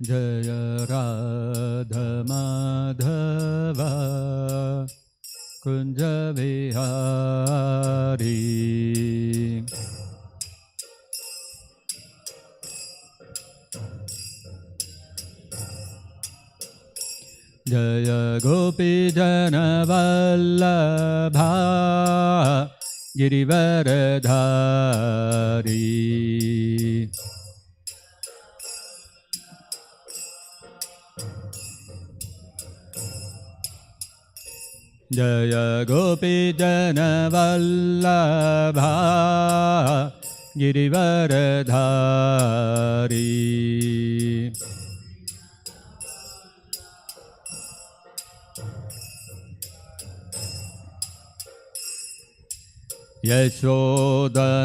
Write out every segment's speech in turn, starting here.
जय राधा माधवा कुंज विहारी जय गोपी जन वल्लभा गिरिवरधारी जय गोपी जन वल्लभा गिरिवरधारी यशोदनन्दन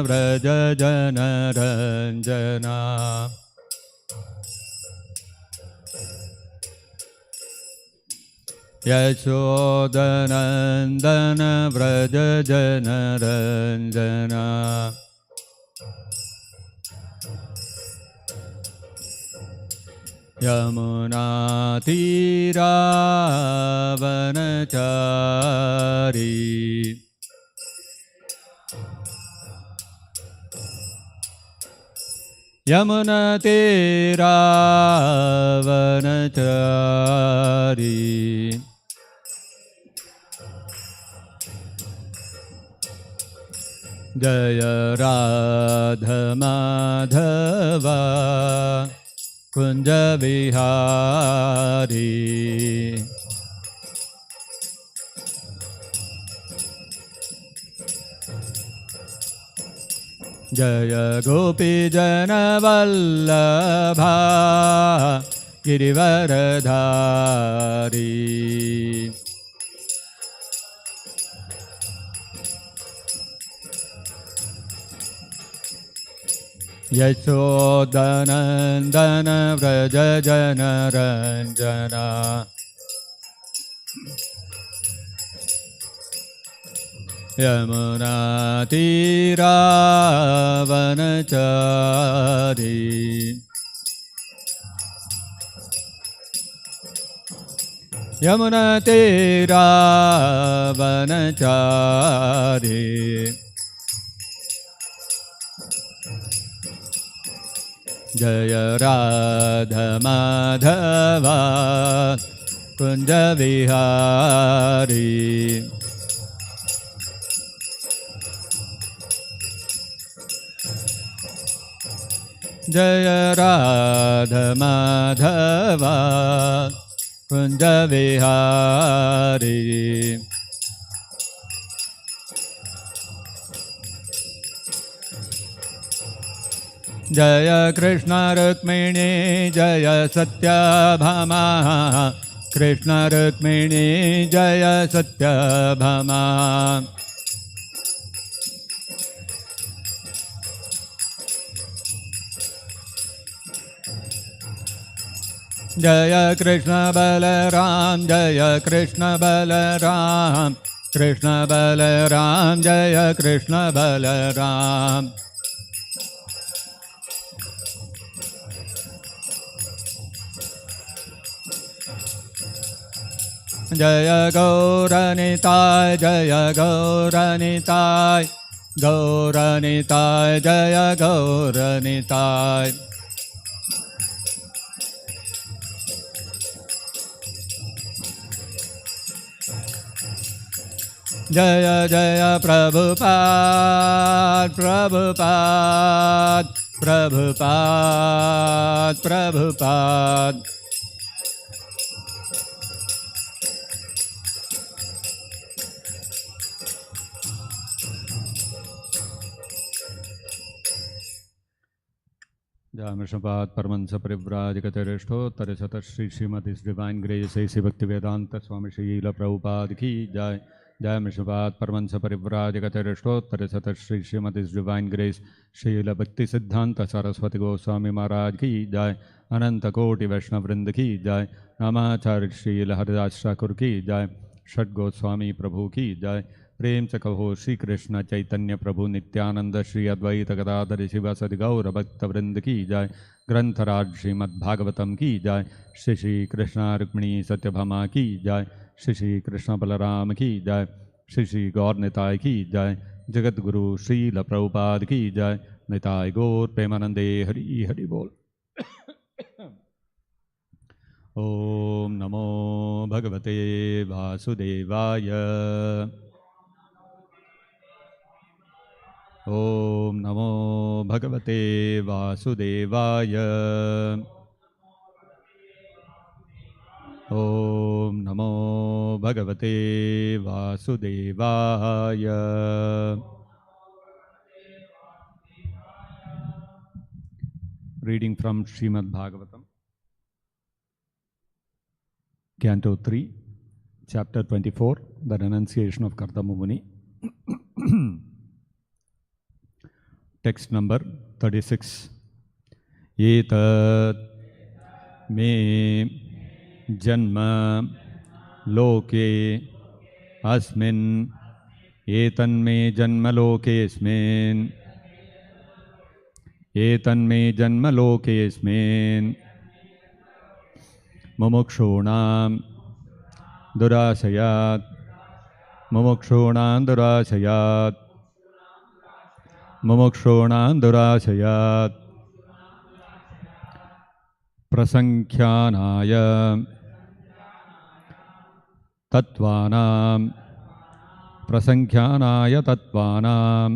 व्रज जनरञ्जना यशोदनन्दन व्रज जनरञ्जना यमुनातीरावनचारी यमुनातीरावनचारी जय राधा माधवा कुंज विहारी जय गोपी जन वल्लभा गिरिवरधारी यशोदनन्दन व्रज जनरञ्जना यमुनातीरावनचारी यमुनातीरावनचारी जय राधा माधवा कुंज विहारी जय राधा माधवा कुंज विहारी जय कृष्ण रुक्मिणी जय सत्यभामा कृष्ण रुक्मिणी जय सत्यभामा जय कृष्ण बलराम जय कृष्ण बलराम कृष्ण बलराम जय कृष्ण बलराम जय गौरनिताय जय गौरनिताय गौरनिताय जय गौरनिताय जय जय Prabhupada Prabhupada Prabhupada Prabhupada Jai Paramahansa Parivrajakatirishtottara Sata Shri Srimati Divine Grace A.C. Bhaktivedanta Swami Shri Srila Prabhupada Ki Jai Jai Paramahansa Parivrajakatirishtottara Sata Shri Srimati Divine Grace Srila Bhakti Siddhanta Saraswati Goswami Maharaj Ki Jai Ananta Koti Vaishnava Vrinda Ki Jai Namacharya Srila Haridas Thakur Ki Jai Shat Goswami Prabhu Ki Jai प्रेम से कहो श्री कृष्ण चैतन्य प्रभु नित्यानंद श्री अद्वैत गदाधर शिवासदि गौर भक्त वृंद की जय ग्रंथराज श्रीमद्-भागवतम की जय। श्री श्री कृष्ण रुक्मिणी सत्यभामा की जय। श्री श्री कृष्ण बलराम की जय। श्री श्री गौर निताय की जय। जगत गुरु श्रील प्रभुपाद की जय। निताय गौर प्रेमानंदे हरि हरि बोल। ओम नमो भगवते वासुदेवाय। ओम नमो भगवते वासुदेवाय। ओम नमो भगवते वासुदेवाय। Reading from Srimad-Bhagavatam, Canto 3, Chapter 24, the renunciation of Kartama Muni. Text number 36. Etat me janma loke asmin. Etan me janma loke asmin. Etan me janma loke asmin. Mumukshunam durasayat. Mumukshunam durasayat. Mumukshunam durasayat. Prasankhyanaya tattvanam. Prasankhyanaya tattvanam.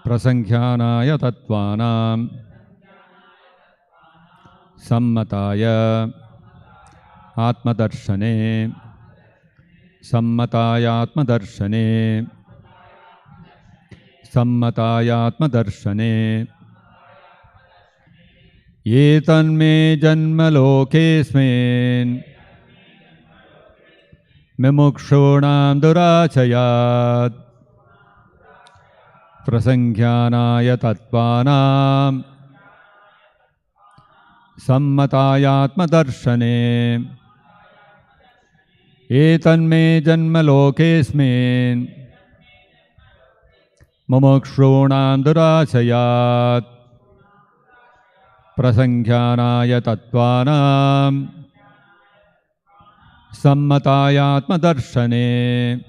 Prasankhyanaya tattvanam. Sammataya atmadarshane. Sammataya atmadarshane. Sammataya atmadarshane. Etan me janma lokesmin. Mimukshunam durachayat. Prasankhyanaya tattvanam. Sammataya atmadarshane. Etan me janma lokesmin. Mumukshunam durachayat. Prasankhyanaya tattvanam. Sammataya atmadarshane.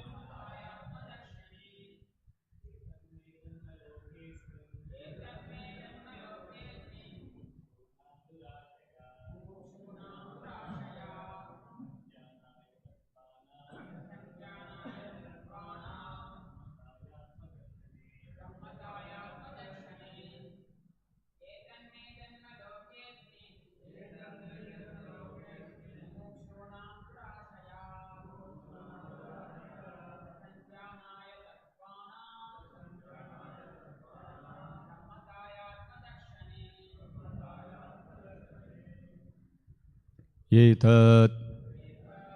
Etat,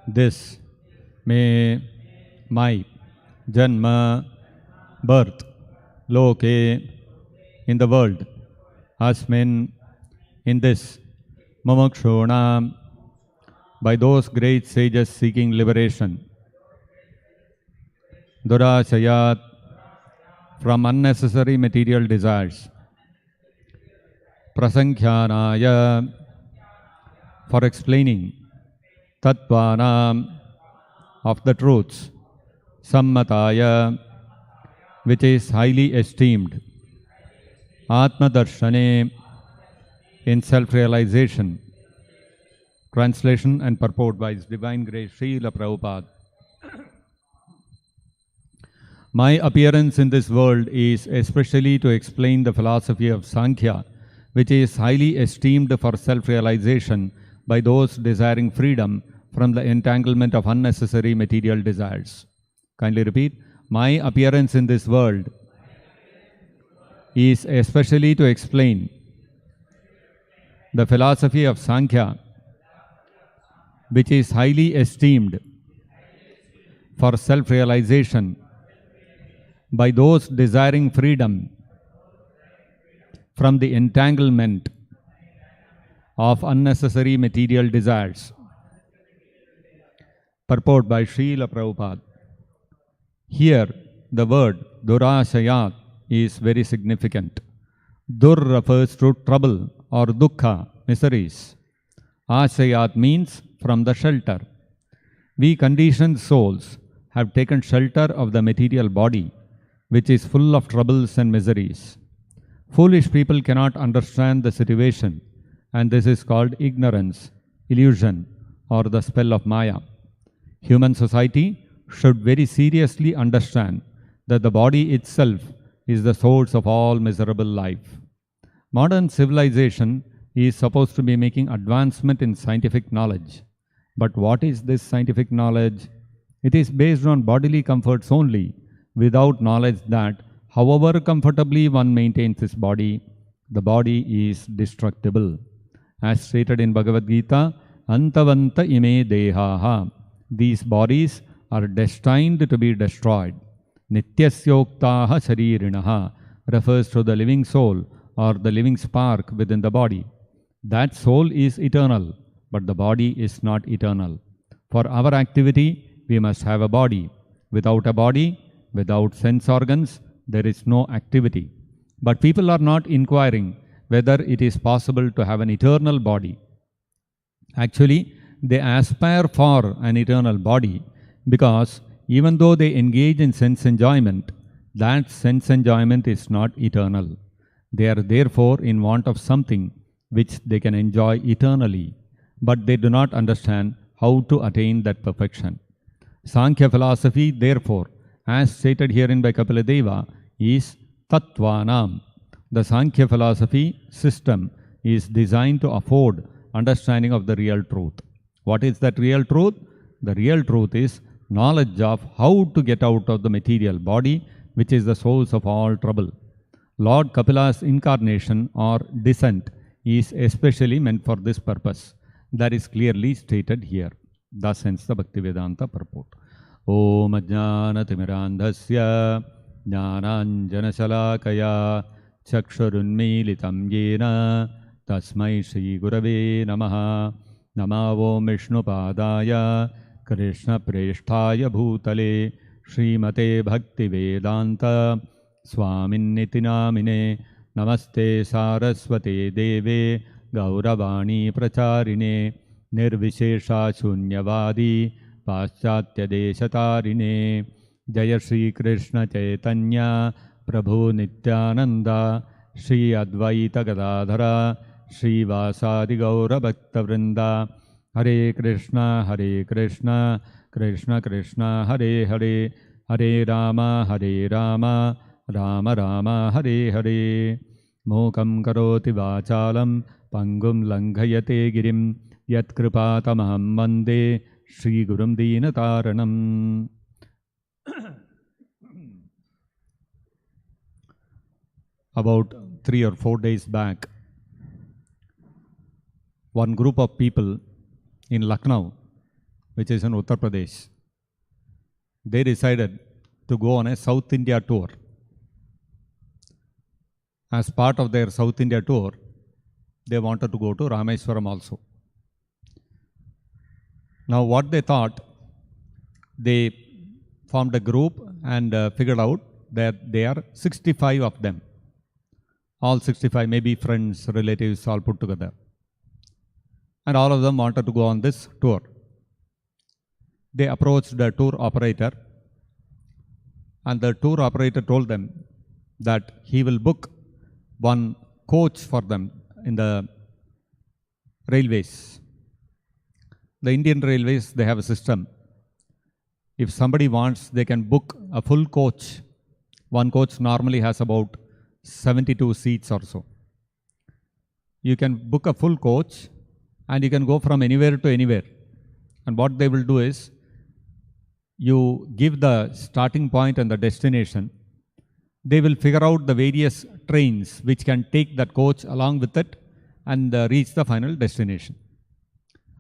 this, me, my, janma, birth, loke, in the world, asmin, in this, mumukshunam, by those great sages seeking liberation, durasayat, from unnecessary material desires, prasankhyanaya, for explaining, tattvanam, of the truths, sammataya, which is highly esteemed, atmadarshane, in self-realization. Translation and purport by His Divine Grace Srila Prabhupada. My appearance in this world is especially to explain the philosophy of Sankhya, which is highly esteemed for self-realization by those desiring freedom from the entanglement of unnecessary material desires. Kindly repeat. My appearance in this world is especially to explain the philosophy of Sankhya, which is highly esteemed for self-realization by those desiring freedom from the entanglement of unnecessary material desires. Purport by Srila Prabhupada. Here, the word durasayat is very significant. Dur refers to trouble or dukkha, miseries. Asayat means from the shelter. We conditioned souls have taken shelter of the material body, which is full of troubles and miseries. Foolish people cannot understand the situation, and this is called ignorance, illusion, or the spell of Maya. Human society should very seriously understand that the body itself is the source of all miserable life. Modern civilization is supposed to be making advancement in scientific knowledge. But what is this scientific knowledge? It is based on bodily comforts only, without knowledge that, however comfortably one maintains his body, the body is destructible. As stated in Bhagavad-gita, Antavanta ime dehaha. These bodies are destined to be destroyed. Nityasyoktaha sharirinaha refers to the living soul or the living spark within the body. That soul is eternal, but the body is not eternal. For our activity, we must have a body. Without a body, without sense organs, there is no activity. But people are not inquiring whether it is possible to have an eternal body. Actually, they aspire for an eternal body because even though they engage in sense enjoyment, that sense enjoyment is not eternal. They are therefore in want of something which they can enjoy eternally, but they do not understand how to attain that perfection. Sankhya philosophy, therefore, as stated herein by Kapiladeva, is Tattvanam. The Sankhya philosophy system is designed to afford understanding of the real truth. What is that real truth? The real truth is knowledge of how to get out of the material body, which is the source of all trouble. Lord Kapila's incarnation or descent is especially meant for this purpose. That is clearly stated here. Thus ends the Bhaktivedanta purport. Om Ajnana Timirandhasya Jnananjana Shalakaya Chakshurunmilitam Yena Tasmai Shri Gurave Namaha Namo Vishnupadaya Krishna Preshtaya Bhutale Srimate Bhaktivedanta Swaminiti Namine Namaste Saraswate Deve Gauravani Pracharine Nirvishesha Shunyavadi Paschatya Deshatarine Jaya Shri Krishna Chaitanya Prabhu Nityananda Shri Advaita Gadadhara Shri Vasadi Gaura Bhakta Vrinda Hare Krishna Krishna Krishna Hare Hare Hare Rama Rama Rama Hare Hare Mokam Karoti Vachalam Pangum Langhayate Girim Yat Kripatamaham Vande Shri Gurum Deenataranam. About 3 or 4 days back, one group of people in Lucknow, which is in Uttar Pradesh, they decided to go on a South India tour. As part of their South India tour, they wanted to go to Rameswaram also. Now what they thought, they formed a group and figured out that there are 65 of them. All 65, maybe friends, relatives, all put together. And all of them wanted to go on this tour. They approached the tour operator, and the tour operator told them that he will book one coach for them in the railways. The Indian Railways, they have a system. If somebody wants, they can book a full coach. One coach normally has about 72 seats or so. You can book a full coach and you can go from anywhere to anywhere. And what they will do is, you give the starting point and the destination. They will figure out the various trains which can take that coach along with it and reach the final destination.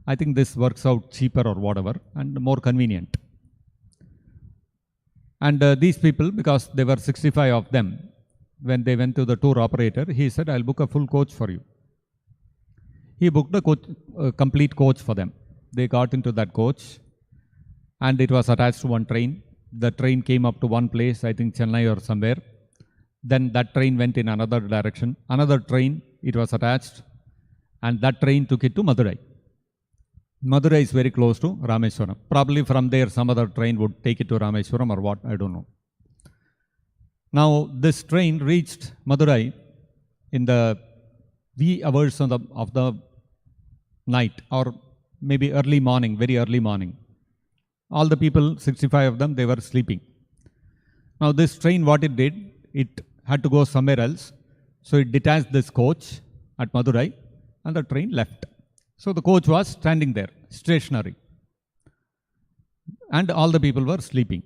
I think this works out cheaper or whatever and more convenient. And these people, because there were 65 of them, when they went to the tour operator, he said, I'll book a full coach for you. He booked a complete coach for them. They got into that coach and it was attached to one train. The train came up to one place, I think Chennai or somewhere. Then that train went in another direction. Another train, it was attached, and that train took it to Madurai. Madurai is very close to Rameswaram. Probably from there some other train would take it to Rameswaram or what, I don't know. Now this train reached Madurai in the wee hours of the night, or maybe early morning, very early morning. All the people, 65 of them, they were sleeping. Now this train, what it did, it had to go somewhere else. So it detached this coach at Madurai and the train left. So the coach was standing there, stationary. And all the people were sleeping.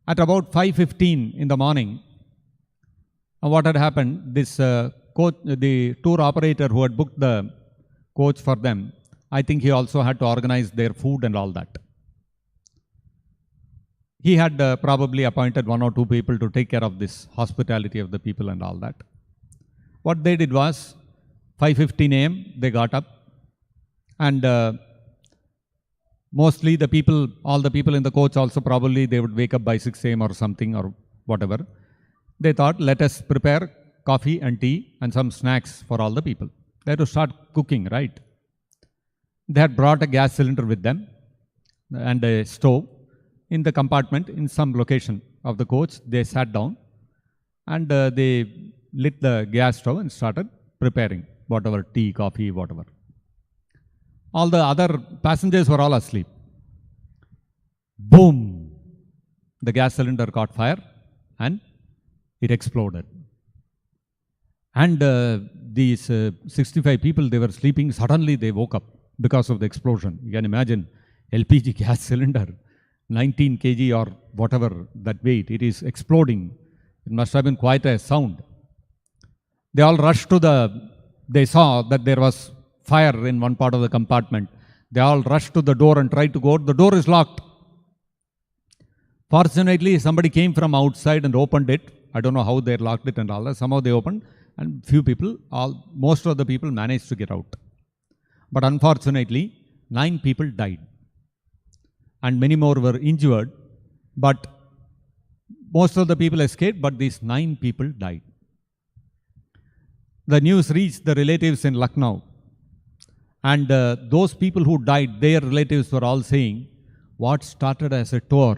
At about 5:15 in the morning, what had happened, this coach, the tour operator who had booked the coach for them, I think he also had to organize their food and all that. He had probably appointed 1 or 2 people to take care of this hospitality of the people and all that. What they did was, 5:15 a.m. they got up, and mostly the people, all the people in the coach also probably they would wake up by 6 a.m. or something or whatever. They thought, let us prepare coffee and tea and some snacks for all the people. They had to start cooking, right? They had brought a gas cylinder with them and a stove in the compartment in some location of the coach. They sat down and they lit the gas stove and started preparing whatever, tea, coffee, whatever. All the other passengers were all asleep. Boom! The gas cylinder caught fire and it exploded. And these 65 people, they were sleeping. Suddenly they woke up because of the explosion. You can imagine LPG gas cylinder, 19 kg or whatever that weight, it is exploding. It must have been quite a sound. They all rushed to they saw that there was fire in one part of the compartment. They all rushed to the door and tried to go out. The door is locked. Fortunately, somebody came from outside and opened it. I don't know how they locked it and all that. Somehow they opened, and few people, most of the people managed to get out. But unfortunately, 9 people died. And many more were injured. But most of the people escaped, but these 9 people died. The news reached the relatives in Lucknow. And those people who died, their relatives were all saying, what started as a tour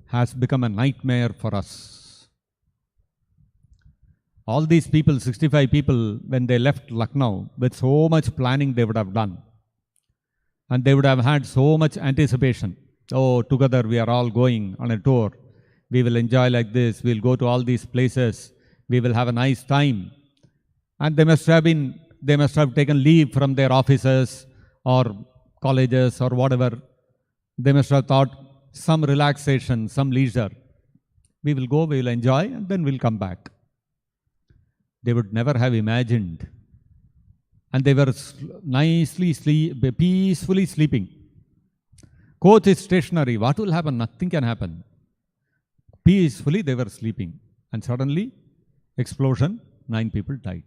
has become a nightmare for us. All these people, 65 people, when they left Lucknow, with so much planning they would have done. And they would have had so much anticipation. Oh, together we are all going on a tour. We will enjoy like this. We'll go to all these places. We will have a nice time. And they must have taken leave from their offices or colleges or whatever. They must have thought some relaxation, some leisure. We will go, we will enjoy, and then we'll come back. They would never have imagined. And they were peacefully sleeping. Coach is stationary. What will happen? Nothing can happen. Peacefully they were sleeping. And suddenly, explosion, 9 people died.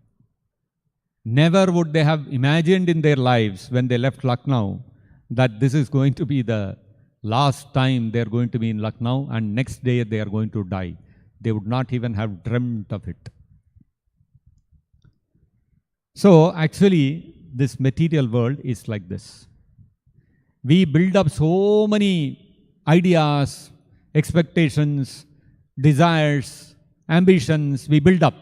Never would they have imagined in their lives when they left Lucknow that this is going to be the last time they are going to be in Lucknow and next day they are going to die. They would not even have dreamt of it. So actually, this material world is like this. We build up so many ideas, expectations, desires, ambitions, we build up.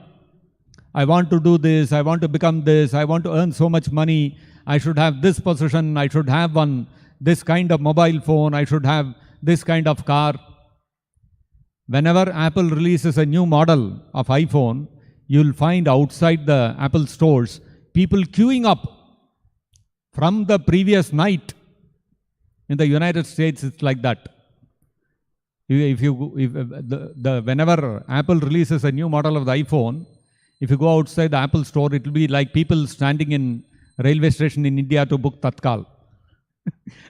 I want to do this, I want to become this, I want to earn so much money, I should have this position, I should have this kind of mobile phone, I should have this kind of car. Whenever Apple releases a new model of iPhone, you'll find outside the Apple stores, people queuing up from the previous night. In the United States, it's like that. Whenever Apple releases a new model of the iPhone, if you go outside the Apple store, it will be like people standing in railway station in India to book Tatkal.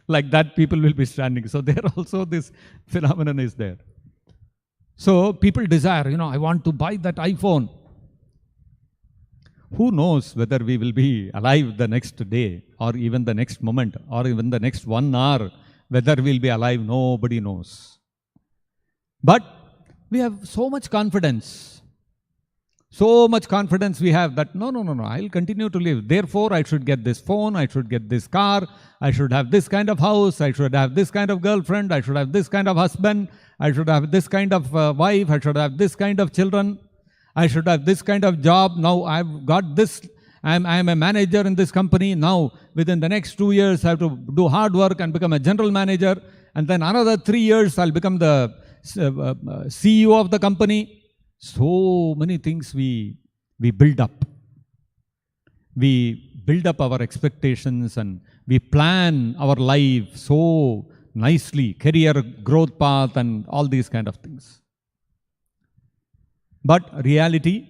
Like that, people will be standing. So there also this phenomenon is there. So people desire, I want to buy that iPhone. Who knows whether we will be alive the next day or even the next moment or even the next 1 hour, whether we'll be alive, nobody knows. But we have so much confidence So much confidence we have that no, I'll continue to live. Therefore, I should get this phone, I should get this car, I should have this kind of house, I should have this kind of girlfriend, I should have this kind of husband, I should have this kind of wife, I should have this kind of children, I should have this kind of job. Now I've got this, I'm a manager in this company. Now within the next 2 years, I have to do hard work and become a general manager. And then another 3 years, I'll become the CEO of the company. So many things we build up. We build up our expectations and we plan our life so nicely, career growth path and all these kind of things. But reality,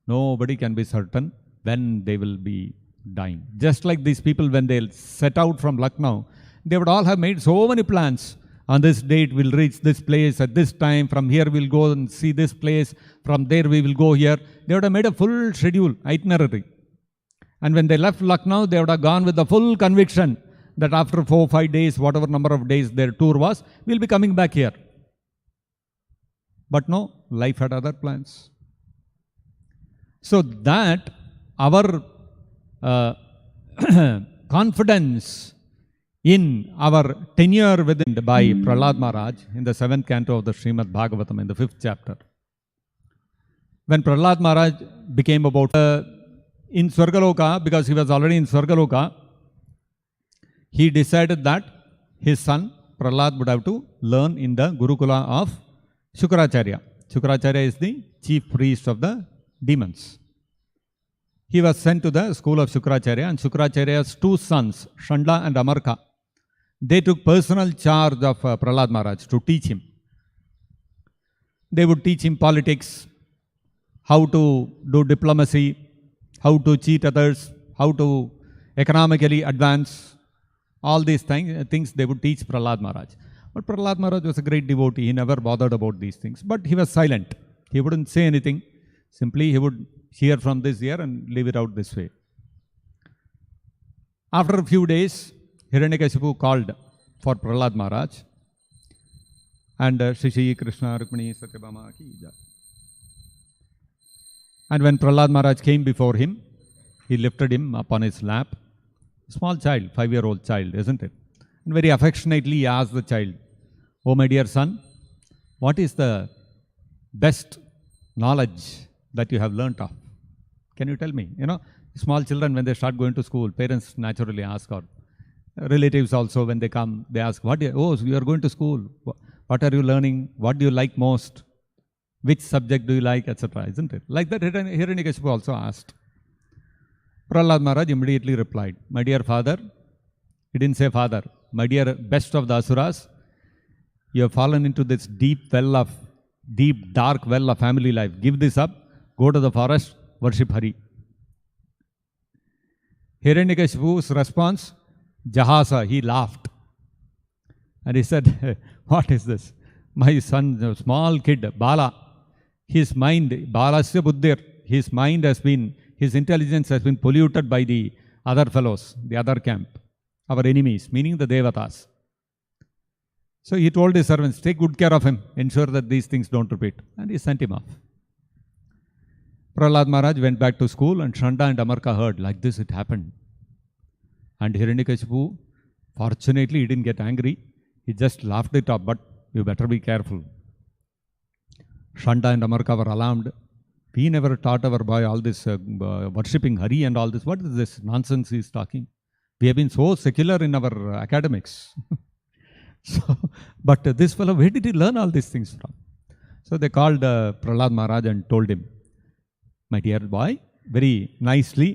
nobody can be certain when they will be dying. Just like these people, when they set out from Lucknow, they would all have made so many plans. On this date, we'll reach this place at this time. From here, we'll go and see this place. From there, we will go here. They would have made a full schedule, itinerary. And when they left Lucknow, they would have gone with the full conviction that after 4 or 5 days, whatever number of days their tour was, we'll be coming back here. But no, life had other plans. So that our confidence in our tenure within by Prahlad Maharaj in the 7th canto of the Srimad-Bhagavatam in the 5th chapter. When Prahlad Maharaj became about in Swargaloka, because he was already in Swargaloka, he decided that his son Prahlad would have to learn in the Gurukula of Shukracharya. Shukracharya is the chief priest of the demons. He was sent to the school of Shukracharya, and Shukracharya's 2 sons, Shanda and Amarka, they took personal charge of Prahlad Maharaj to teach him. They would teach him politics, how to do diplomacy, how to cheat others, how to economically advance. All these things they would teach Prahlad Maharaj. But Prahlad Maharaj was a great devotee. He never bothered about these things. But he was silent. He wouldn't say anything. Simply he would hear from this ear and leave it out this way. After a few days, Hiranyakashipu called for Prahlad Maharaj. And Shri Krishna Rukmini Satyabhama ki jai. And when Prahlad Maharaj came before him, he lifted him upon his lap. Small child, 5-year-old child, isn't it? And very affectionately he asked the child, "Oh my dear son, what is the best knowledge that you have learnt of? Can you tell me?" You know, small children, when they start going to school, parents naturally ask, or relatives also, when they come, they ask, "Oh, so you are going to school. What are you learning? What do you like most? Which subject do you like?" etc. Isn't it? Like that, Hiranyakashipu also asked. Prahlad Maharaj immediately replied, "My dear father," he didn't say father, "my dear best of the asuras, you have fallen into this deep, dark well of family life. Give this up, go to the forest, worship Hari." Hiranyakashipu's response, Jahasa, he laughed. And he said, "What is this? My son, a small kid, Bala, his mind, Balasya Buddhir, his mind has been, his intelligence has been polluted by the other fellows, the other camp, our enemies, meaning the Devatas. So he told his servants, take good care of him, ensure that these things don't repeat." And he sent him off. Prahlad Maharaj went back to school, and Shanda and Amarka heard, like this it happened. And Hiranyakashipu, fortunately, he didn't get angry. He just laughed it up, "But you better be careful." Shanda and Amarka were alarmed. "We never taught our boy all this worshipping Hari and all this. What is this nonsense he is talking? We have been so secular in our academics." But this fellow, where did he learn all these things from? So they called Prahlad Maharaj and told him, "My dear boy," very nicely,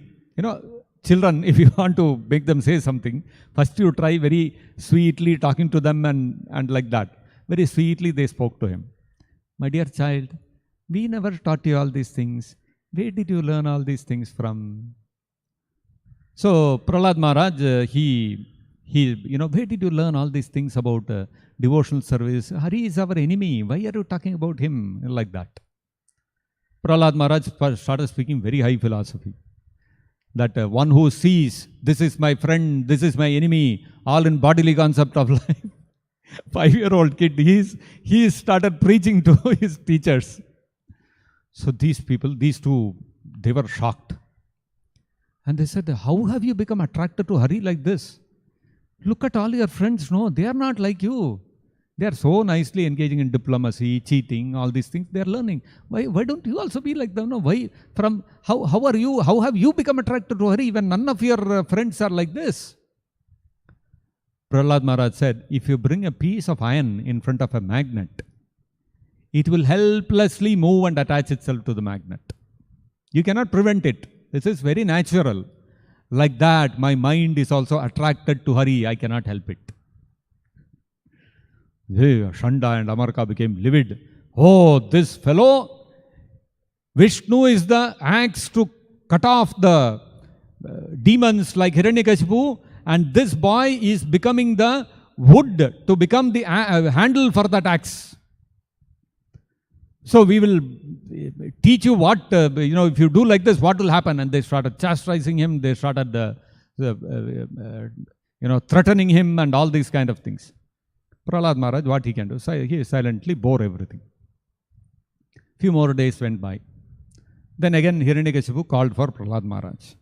children, if you want to make them say something, first you try very sweetly talking to them and like that. Very sweetly they spoke to him. "My dear child, we never taught you all these things. Where did you learn all these things from?" So Prahlad Maharaj, where did you learn all these things about devotional service? Hari is our enemy. Why are you talking about him like that? Prahlad Maharaj started speaking very high philosophy. That one who sees, this is my friend, this is my enemy, all in bodily concept of life. 5-year-old kid, he started preaching to his teachers. So these people, these two, they were shocked. And they said, how have you become attracted to Hari like this? Look at all your friends, no, they are not like you. They are so nicely engaging in diplomacy, cheating, all these things. They are learning. Why don't you also be like them? No, why? How have you become attracted to Hari when none of your friends are like this? Prahlad Maharaj said, if you bring a piece of iron in front of a magnet, it will helplessly move and attach itself to the magnet. You cannot prevent it. This is very natural. Like that, my mind is also attracted to Hari. I cannot help it. Shanda and Amarka became livid. Oh, this fellow, Vishnu is the axe to cut off the demons like Hiranyakashipu, and this boy is becoming the wood to become the handle for that axe. So we will teach you what, if you do like this, what will happen? And they started chastising him. They started, threatening him and all these kind of things. Prahlad Maharaj, what he can do? He silently bore everything. Few more days went by. Then again Hiranyakashipu called for Prahlad Maharaj.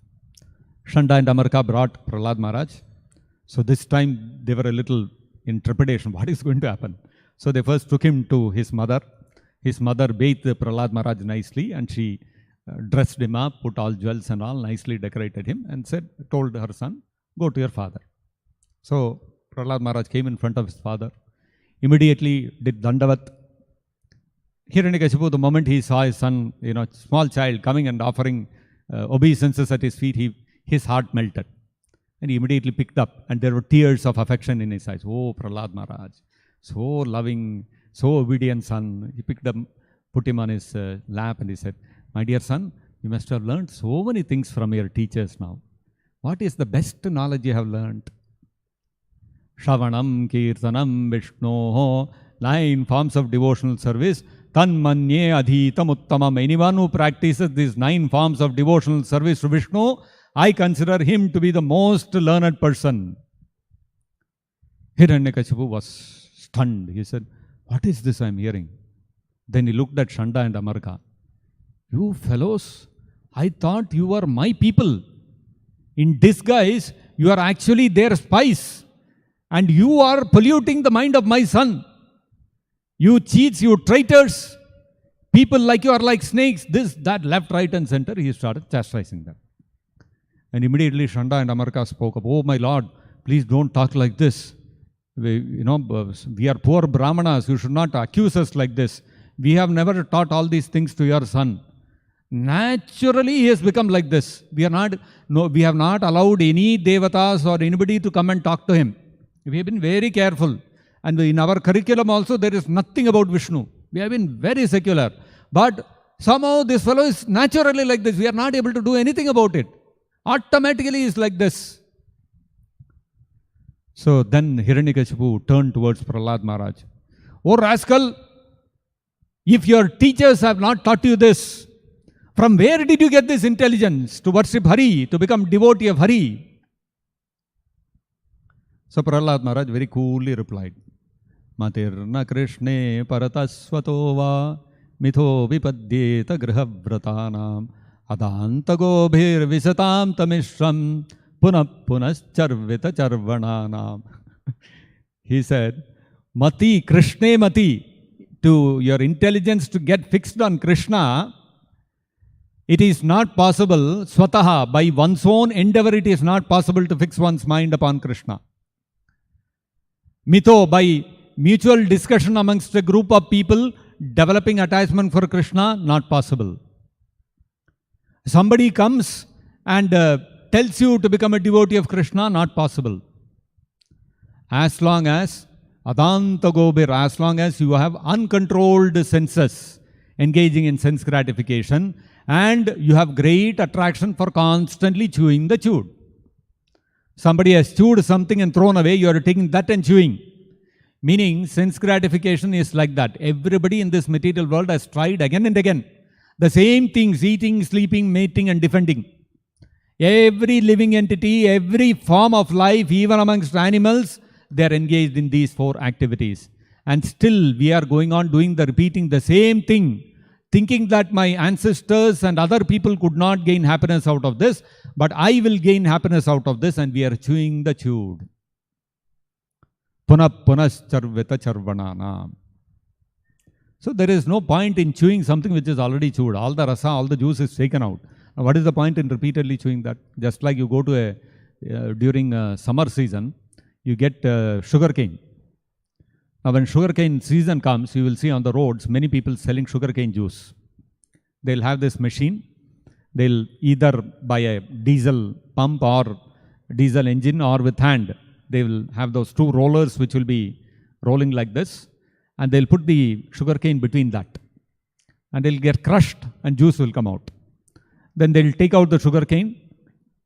Shanda and Amarka brought Prahlad Maharaj. So this time they were a little in trepidation. What is going to happen? So they first took him to his mother. His mother bathed Prahlad Maharaj nicely, and she dressed him up, put all jewels and all, nicely decorated him, and told her son, go to your father. So Prahlad Maharaj came in front of his father, immediately did Dandavat. Hiranyakashipu, the moment he saw his son, small child coming and offering obeisances at his feet, his heart melted. And he immediately picked up, and there were tears of affection in his eyes. Oh, Prahlad Maharaj, so loving, so obedient son. He picked up, put him on his lap, and he said, my dear son, you must have learned so many things from your teachers now. What is the best knowledge you have learned? Shravanam, Kirtanam, Vishnoho, 9 forms of devotional service. Tanmanye adhitam uttamam. Anyone who practices these 9 forms of devotional service to Vishnu, I consider him to be the most learned person. Hiranyakashipu was stunned. He said, what is this I am hearing? Then he looked at Shanda and Amarka. You fellows, I thought you were my people. In disguise, you are actually their spies. And you are polluting the mind of my son. You cheats, you traitors. People like you are like snakes. This, that, left, right and center. He started chastising them. And immediately Shanda and Amarka spoke up. Oh my Lord, please don't talk like this. We are poor Brahmanas. You should not accuse us like this. We have never taught all these things to your son. Naturally, he has become like this. We have not allowed any devatas or anybody to come and talk to him. We have been very careful. And in our curriculum also, there is nothing about Vishnu. We have been very secular. But somehow this fellow is naturally like this. We are not able to do anything about it. Automatically he is like this. So then Hiranyakashipu turned towards Prahlad Maharaj. Oh rascal, if your teachers have not taught you this, from where did you get this intelligence to worship Hari, to become devotee of Hari? So Prahlad Maharaj very coolly replied, Matirna Krishne paratasvatova mitho vipadyeta grihavratanam adantago bhir visatam tamishram punascharvita charvananam. He said, Mati, Krishne Mati, to your intelligence to get fixed on Krishna, it is not possible, swataha, by one's own endeavor it is not possible to fix one's mind upon Krishna. Mitho, by mutual discussion amongst a group of people, developing attachment for Krishna, not possible. Somebody comes and tells you to become a devotee of Krishna, not possible. As long as Adanta Gobir, as long as you have uncontrolled senses engaging in sense gratification, and you have great attraction for constantly chewing the chewed. Somebody has chewed something and thrown away, you are taking that and chewing. Meaning, sense gratification is like that. Everybody in this material world has tried again and again. The same things, eating, sleeping, mating and defending. Every living entity, every form of life, even amongst animals, they are engaged in these 4 activities. And still we are going on repeating the same thing. thinking that my ancestors and other people could not gain happiness out of this, but I will gain happiness out of this, and we are chewing the chewed. Punah punascharvita charvanana. So there is no point in chewing something which is already chewed. All the rasa, all the juice is taken out. Now what is the point in repeatedly chewing that? Just like you go to during summer season, you get sugar cane. Now when sugarcane season comes, you will see on the roads many people selling sugarcane juice. They'll have this machine. They'll either buy a diesel pump or diesel engine, or with hand. They will have those two rollers which will be rolling like this, and they'll put the sugarcane between that. And it'll get crushed and juice will come out. Then they'll take out the sugarcane,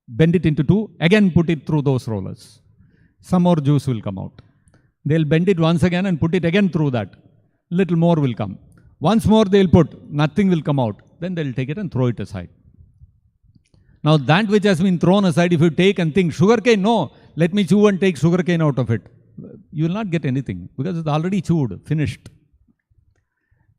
bend it into two, again put it through those rollers. Some more juice will come out. They'll bend it once again and put it again through that. Little more will come. Once more they'll put, nothing will come out. Then they'll take it and throw it aside. Now that which has been thrown aside, if you take and think, sugarcane, no, let me chew and take sugarcane out of it. You will not get anything because it's already chewed, finished.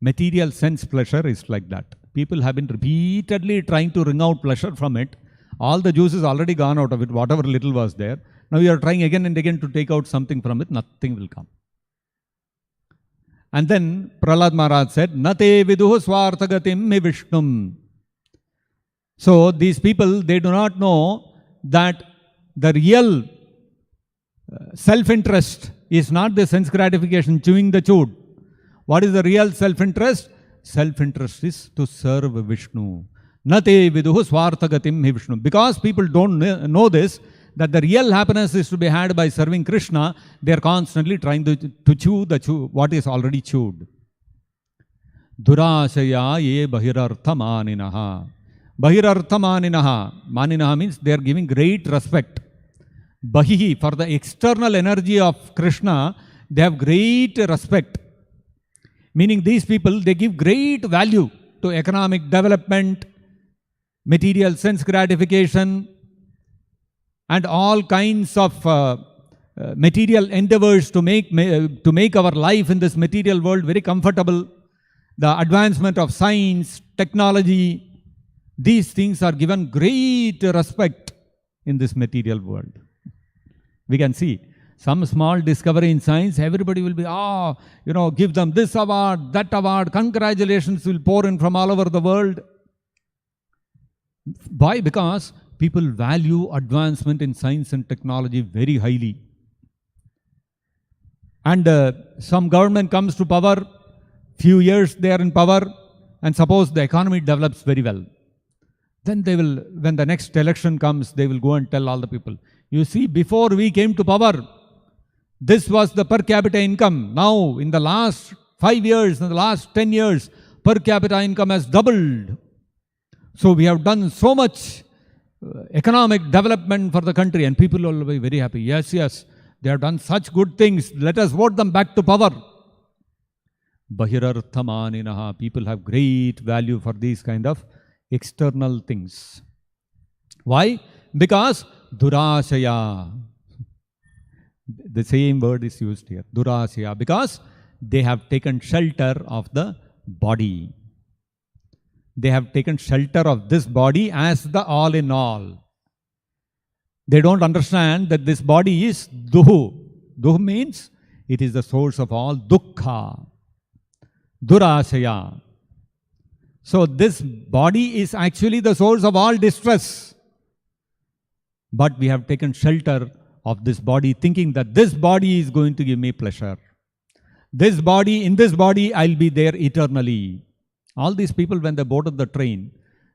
Material sense pleasure is like that. People have been repeatedly trying to wring out pleasure from it. All the juice is already gone out of it, whatever little was there. Now you are trying again and again to take out something from it, nothing will come. And then Prahlad Maharaj said, Nate viduhu swarthagatim me Vishnum. So these people, they do not know that the real self-interest is not the sense gratification, chewing the chewed. What is the real self-interest? Self-interest is to serve Vishnu. Nate viduhu swarthagatim me Vishnu. Because people don't know this, that the real happiness is to be had by serving Krishna, they are constantly trying to chew what is already chewed. Durashaya ye bahirartha maninaha. Bahirartha maninaha. Maninaha means they are giving great respect. Bahihi, for the external energy of Krishna, they have great respect. Meaning these people, they give great value to economic development, material sense gratification, and all kinds of material endeavors to make our life in this material world very comfortable. The advancement of science, technology, these things are given great respect in this material world. We can see some small discovery in science, everybody will be, give them this award, that award, congratulations will pour in from all over the world. Why? Because people value advancement in science and technology very highly. And some government comes to power, few years they are in power, and suppose the economy develops very well. Then they will, when the next election comes, they will go and tell all the people, you see, before we came to power, this was the per capita income. Now, in the last 5 years, in the last 10 years, per capita income has doubled. So we have done so much economic development for the country, and people will be very happy. Yes, yes, they have done such good things. Let us vote them back to power. Bahirartha maninaha. People have great value for these kind of external things. Why? Because durashaya. The same word is used here. Durashaya. Because they have taken shelter of the body. They have taken shelter of this body as the all in all. They don't understand that this body is duhu. Duhu means it is the source of all dukkha. Durashaya. So this body is actually the source of all distress. But we have taken shelter of this body, thinking that this body is going to give me pleasure. This body, in this body, I'll be there eternally. All these people, when they boarded the train,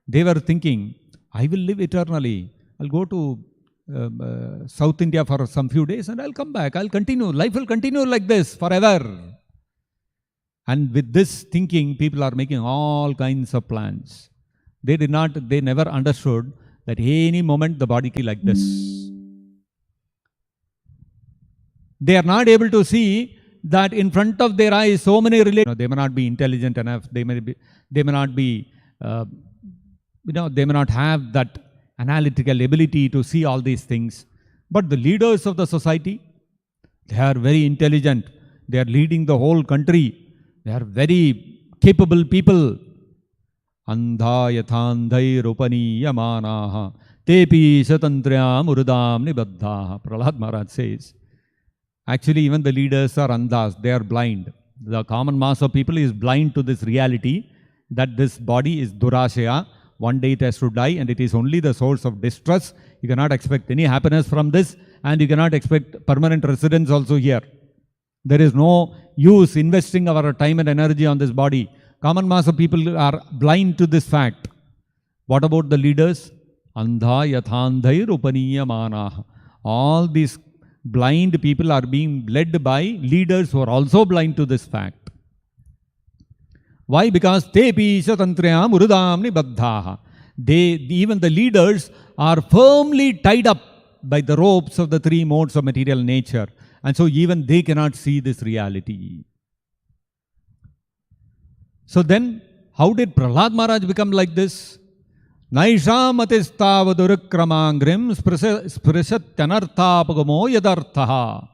they were thinking, I will live eternally. I'll go to South India for some few days and I'll come back. I'll continue. Life will continue like this forever. And with this thinking, people are making all kinds of plans. They never understood that any moment the body can be like this. They are not able to see that in front of their eyes so many relations. They may not be intelligent enough. They may not be, they may not have that analytical ability to see all these things. But the leaders of the society, they are very intelligent. They are leading the whole country. They are very capable people. andha yathandhai rupaniyamanaha tepi shatantriyam urudam nibaddha. Prahlad Maharaj says, actually even the leaders are andhas, they are blind. The common mass of people is blind to this reality that this body is durashaya. One day it has to die and it is only the source of distress. You cannot expect any happiness from this and you cannot expect permanent residence also here. There is no use investing our time and energy on this body. Common mass of people are blind to this fact. What about the leaders? Andha yathandhai rupaniyamanaha. All these blind people are being led by leaders who are also blind to this fact. Why? Because tepi shatantriyam urudam nibaddhaha. Even the leaders are firmly tied up by the ropes of the three modes of material nature. And so even they cannot see this reality. So then, how did Prahlad Maharaj become like this? Naishamatistavadurakramangrim sprashatyanarthapagamo yadarthaha.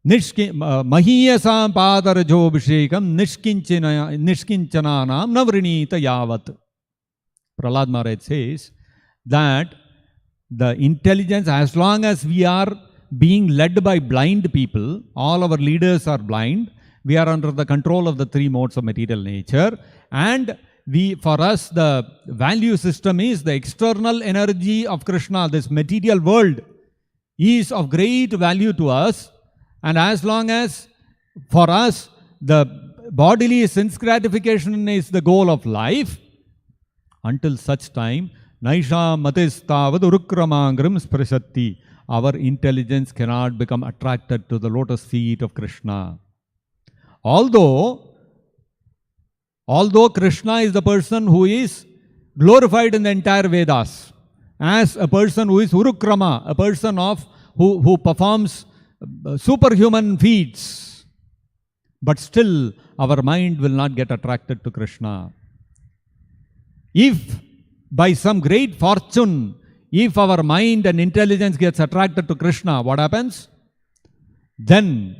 Mahiyasam padarajobhishekam nishkinchananam navrinita yavat. Prahlad Maharaj says that the intelligence, as long as we are being led by blind people, all our leaders are blind, we are under the control of the three modes of material nature, and for us the value system is the external energy of Krishna. This material world is of great value to us, and as long as for us the bodily sense gratification is the goal of life, until such time Naisha matistavad urukramangrim sprashatti. Our intelligence cannot become attracted to the lotus feet of Krishna. Although Krishna is the person who is glorified in the entire Vedas as a person who is urukrama, a person who performs superhuman feats, but still our mind will not get attracted to Krishna. If by some great fortune, if our mind and intelligence gets attracted to Krishna, what happens? Then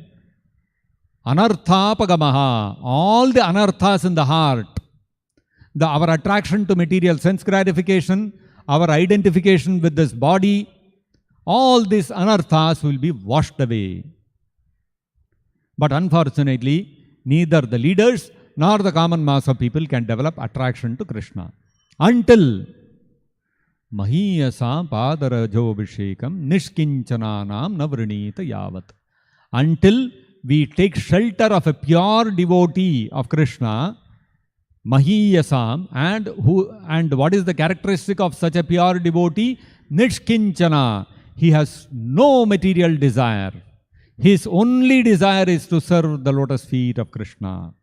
anarthapagamaha, all the anarthas in the heart, our attraction to material sense gratification, our identification with this body, all these anarthas will be washed away. But unfortunately, neither the leaders nor the common mass of people can develop attraction to Krishna until mahiyasam padarajobhishekam nishkinchananam navrinita yavat. Until we take shelter of a pure devotee of Krishna, mahiyasam, and what is the characteristic of such a pure devotee? Nishkinchana. He has no material desire. His only desire is to serve the lotus feet of Krishna.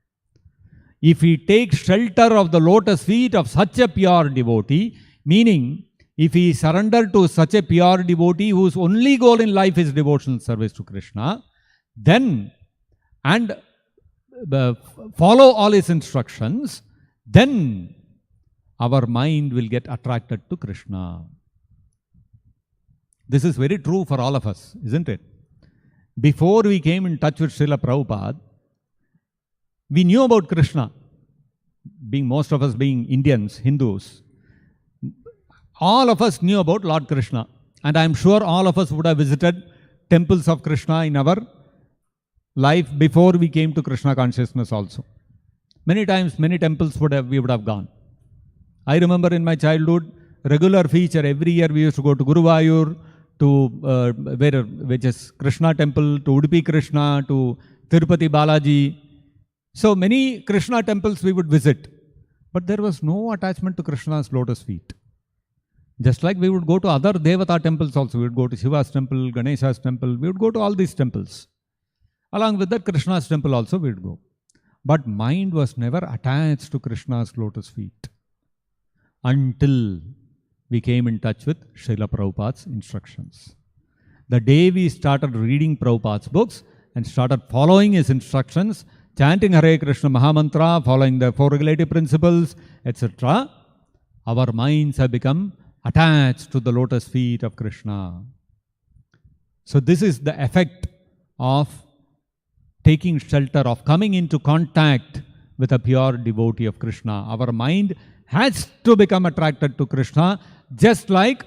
If he takes shelter of the lotus feet of such a pure devotee, meaning if he surrender to such a pure devotee whose only goal in life is devotional service to Krishna, then and follow all his instructions, then our mind will get attracted to Krishna. This is very true for all of us, isn't it? Before we came in touch with Srila Prabhupada, we knew about Krishna, most of us being Indians, Hindus. All of us knew about Lord Krishna, and I am sure all of us would have visited temples of Krishna in our life before we came to Krishna consciousness also. Many times, many temples we would have gone. I remember in my childhood, regular feature, every year we used to go to Guruvayur, to which is Krishna temple, to Udupi Krishna, to Tirupati Balaji. So many Krishna temples we would visit, but there was no attachment to Krishna's lotus feet. Just like we would go to other Devata temples also, we would go to Shiva's temple, Ganesha's temple, we would go to all these temples. Along with that, Krishna's temple also we would go. But mind was never attached to Krishna's lotus feet until we came in touch with Srila Prabhupada's instructions. The day we started reading Prabhupada's books and started following his instructions, chanting Hare Krishna Mahamantra, following the four regulative principles, etc., our minds have become attached to the lotus feet of Krishna. So this is the effect of taking shelter, of coming into contact with a pure devotee of Krishna. Our mind has to become attracted to Krishna, just like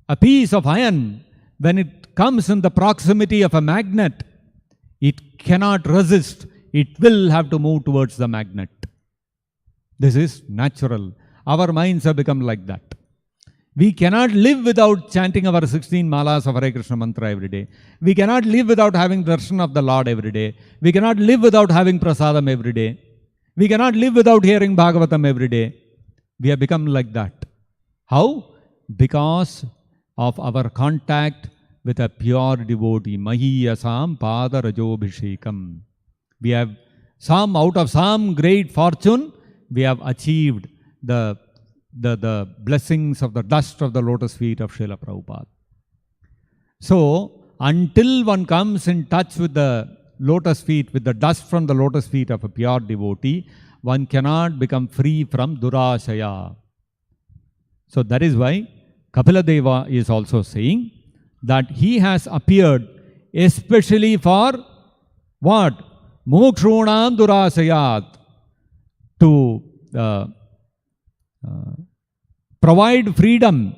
a piece of iron, when it comes in the proximity of a magnet, it cannot resist. It will have to move towards the magnet. This is natural. Our minds have become like that. We cannot live without chanting our 16 malas of Hare Krishna mantra every day. We cannot live without having darshan of the Lord every day. We cannot live without having prasadam every day. We cannot live without hearing Bhagavatam every day. We have become like that. How? Because of our contact with a pure devotee. Mahiyasam pada rajobhishekam. We have out of some great fortune, we have achieved the blessings of the dust of the lotus feet of Srila Prabhupada. So, until one comes in touch with the lotus feet, with the dust from the lotus feet of a pure devotee, one cannot become free from durashaya. So, that is why Kapila Deva is also saying that he has appeared especially for what? Mukshunam durasayat. To provide freedom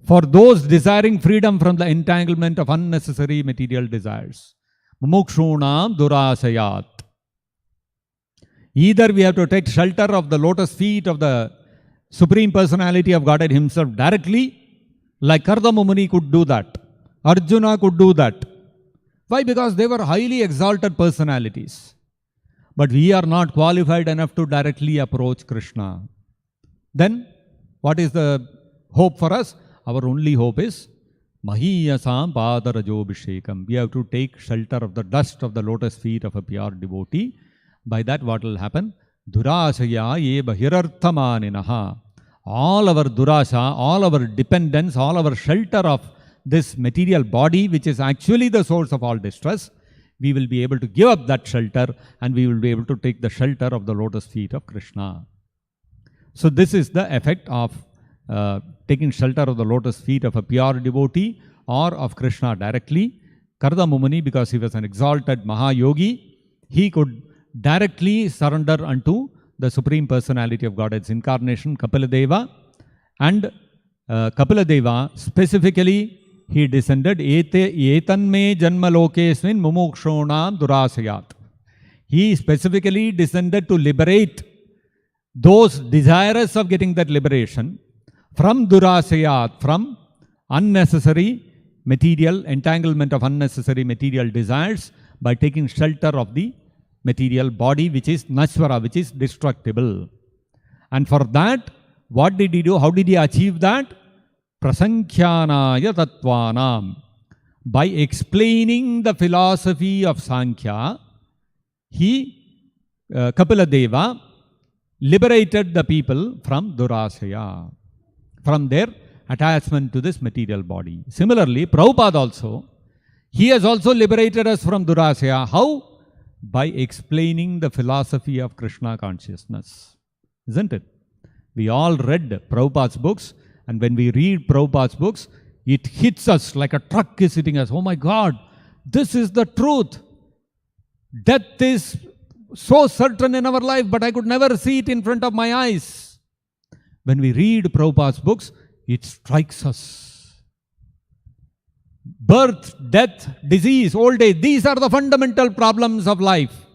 for those desiring freedom from the entanglement of unnecessary material desires. Mumukshunam durasayat. Either we have to take shelter of the lotus feet of the Supreme Personality of Godhead Himself directly, like Kardama Muni could do that. Arjuna could do that. Why? Because they were highly exalted personalities. But we are not qualified enough to directly approach Krishna. Then, what is the hope for us? Our only hope is Mahiyasam pada rajobhishekam. We have to take shelter of the dust of the lotus feet of a pure devotee. By that, what will happen? Durasaya ye bahirarthamaninaha. All our durasha, all our dependence, all our shelter of this material body, which is actually the source of all distress, we will be able to give up that shelter and we will be able to take the shelter of the lotus feet of Krishna. So this is the effect of taking shelter of the lotus feet of a pure devotee or of Krishna directly. Kardama Muni, because he was an exalted Mahayogi, he could directly surrender unto the Supreme Personality of Godhead's incarnation, Kapila Deva. And Kapila Deva specifically, he descended, Etanme janma lokesmin mumukshonam durasayat. He specifically descended to liberate those desirous of getting that liberation from durasayat, from unnecessary material, entanglement of unnecessary material desires, by taking shelter of the material body, which is nashvara, which is destructible. And for that, what did he do? How did he achieve that? Prasankhyanaya tattvanam. By explaining the philosophy of Sankhya, Kapila Deva, liberated the people from durasaya, from their attachment to this material body. Similarly, Prabhupada also, he has also liberated us from durasaya. How? By explaining the philosophy of Krishna consciousness. Isn't it? We all read Prabhupada's books, and when we read Prabhupada's books, it hits us like a truck is hitting us. Oh my God, this is the truth. Death is so certain in our life, but I could never see it in front of my eyes. When we read Prabhupada's books, it strikes us. Birth, death, disease, old age, these are the fundamental problems of life.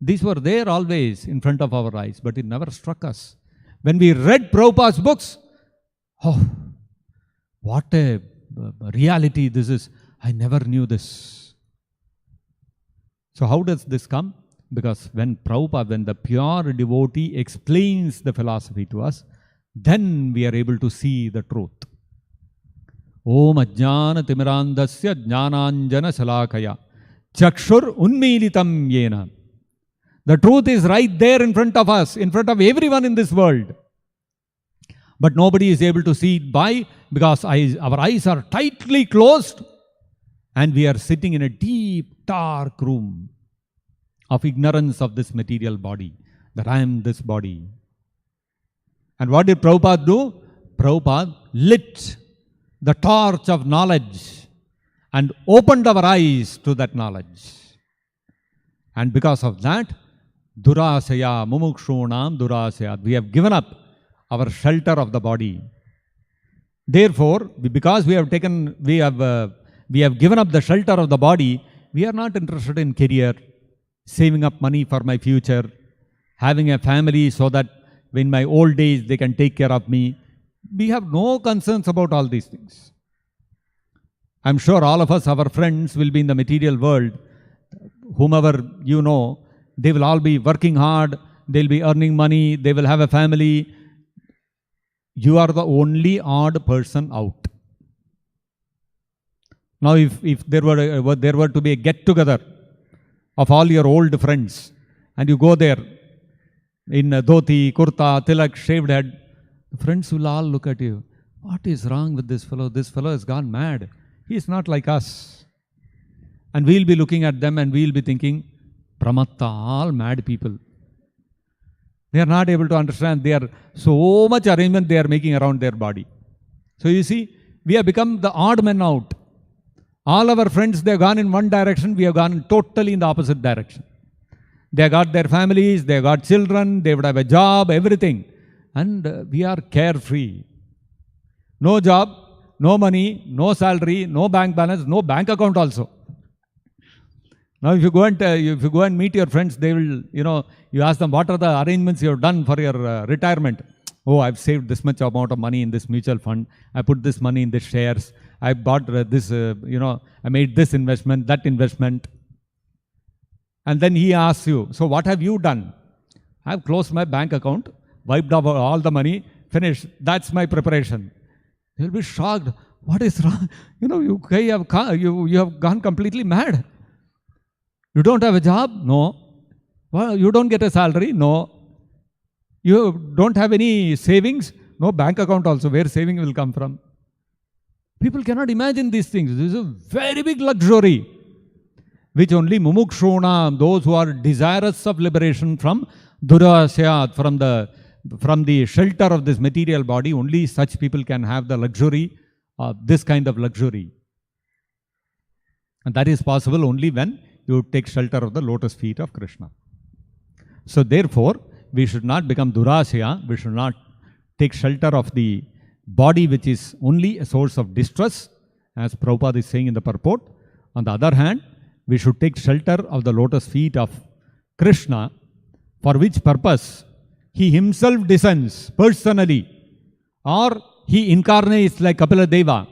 These were there always in front of our eyes, but it never struck us. When we read Prabhupada's books, oh, what a reality this is. I never knew this. So how does this come? Because when Prabhupada, when the pure devotee explains the philosophy to us, then we are able to see the truth. Om ajnana timirandasya jnananjana salakaya chakshur unmilitam yena. The truth is right there in front of us, in front of everyone in this world. But nobody is able to see it because our eyes are tightly closed and we are sitting in a deep, dark room of ignorance of this material body, that I am this body. And what did Prabhupada do? Prabhupada lit the torch of knowledge and opened our eyes to that knowledge. And because of that, Durasaya, mumukshunam durasaya. We have given up our shelter of the body. Therefore, because we have given up the shelter of the body, we are not interested in career, saving up money for my future, having a family so that in my old days they can take care of me. We have no concerns about all these things. I'm sure all of us, our friends, will be in the material world. Whomever you know, they will all be working hard, they'll be earning money, they will have a family. You are the only odd person out. Now, if there were to be a get-together of all your old friends, and you go there in dhoti, kurta, tilak, shaved head, the friends will all look at you. What is wrong with this fellow? This fellow has gone mad. He is not like us. And we'll be looking at them and we'll be thinking, Pramatta, all mad people. They are not able to understand. They are so much arrangement they are making around their body. So you see, we have become the odd men out. All our friends, they have gone in one direction, we have gone totally in the opposite direction. They have got their families, they have got children, they would have a job, everything. And we are carefree. No job, no money, no salary, no bank balance, no bank account also. Now if you go and meet your friends, they will, you ask them, what are the arrangements you have done for your retirement? Oh, I've saved this much amount of money in this mutual fund. I put this money in this shares. I bought this, I made this investment, that investment. And then he asks you, so what have you done? I've closed my bank account, wiped off all the money, finished. That's my preparation. You'll be shocked. What is wrong? You have gone completely mad. You don't have a job? No. Well, you don't get a salary? No. You don't have any savings? No bank account also. Where saving will come from? People cannot imagine these things. This is a very big luxury, which only mumukshunam, those who are desirous of liberation from durasya, from the shelter of this material body, only such people can have the luxury, this kind of luxury. And that is possible only when you take shelter of the lotus feet of Krishna. So therefore, we should not become durasya, we should not take shelter of the body which is only a source of distress, as Prabhupada is saying in the purport. On the other hand, we should take shelter of the lotus feet of Krishna, for which purpose he himself descends personally, or he incarnates like Kapila Deva,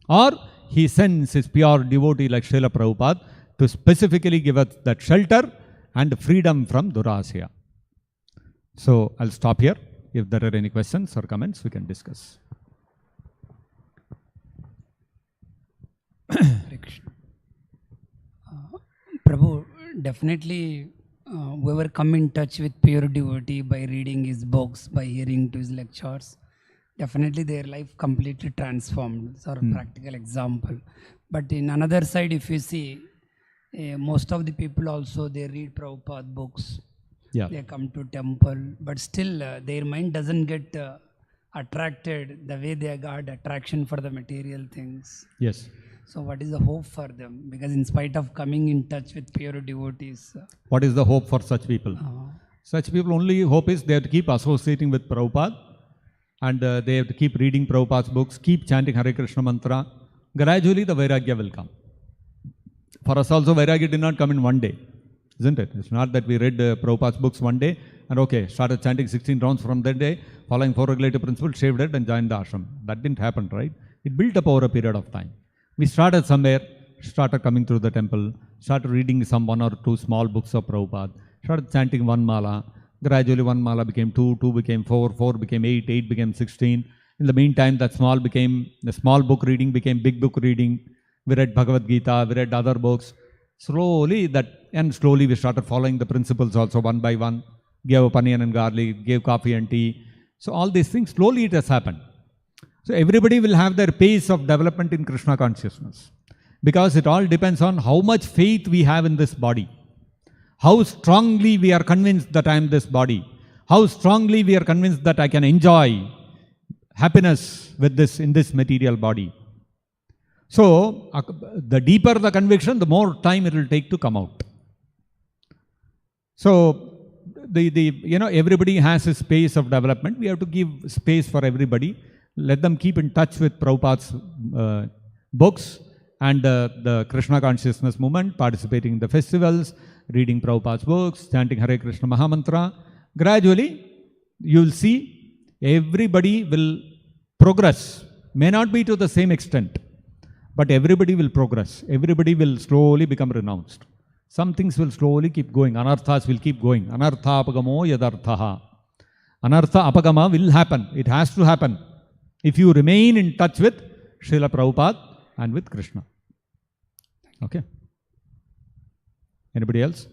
or he sends his pure devotee like Srila Prabhupada to specifically give us that shelter and freedom from durasya. So I'll stop here. If there are any questions or comments, we can discuss. Prabhu, definitely whoever come in touch with pure devotee by reading his books, by hearing to his lectures, definitely their life completely transformed. It's our practical example. But in another side, if you see, most of the people also, they read Prabhupada books. Yeah. They come to temple, but still their mind doesn't get attracted the way they got attraction for the material things. Yes. So what is the hope for them? Because in spite of coming in touch with pure devotees. What is the hope for such people? Such people, only hope is they have to keep associating with Prabhupada, and they have to keep reading Prabhupada's books, keep chanting Hare Krishna mantra. Gradually the Vairagya will come. For us also, Vairagya did not come in one day, isn't it? It's not that we read Prabhupada's books one day and started chanting 16 rounds from that day, following 4 regulative principles, shaved it and joined the ashram. That didn't happen, right? It built up over a period of time. We started somewhere, started coming through the temple, started reading some 1 or 2 small books of Prabhupada, started chanting one mala. Gradually 1 mala became 2, 2 became 4, 4 became 8, 8 became 16. In the meantime, the small book reading became big book reading. We read Bhagavad-gita, we read other books. Slowly we started following the principles also one by one. Gave up onion and garlic, gave coffee and tea. So all these things, slowly it has happened. So everybody will have their pace of development in Krishna consciousness. Because it all depends on how much faith we have in this body. How strongly we are convinced that I am this body. How strongly we are convinced that I can enjoy happiness with this, in this material body. So, the deeper the conviction, the more time it will take to come out. So, everybody has a space of development. We have to give space for everybody. Let them keep in touch with Prabhupada's books and the Krishna consciousness movement, participating in the festivals, reading Prabhupada's books, chanting Hare Krishna Mahamantra. Gradually, you will see everybody will progress. May not be to the same extent, but everybody will progress. Everybody will slowly become renounced. Some things will slowly keep going. Anarthas will keep going. Anartha apagamo yadarthaha. Anartha apagama will happen. It has to happen if you remain in touch with Srila Prabhupada and with Krishna. Okay. Anybody else?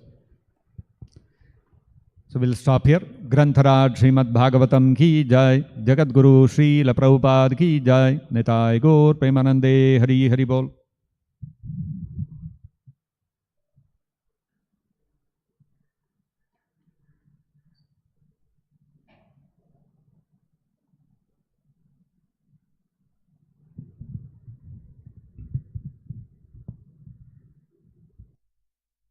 So we'll stop here. Grantharaj Srimad-Bhagavatam ki jai. Jagat Guru Srila Prabhupada ki jai. Nitai Gaur Premanande Hari Hari Bol.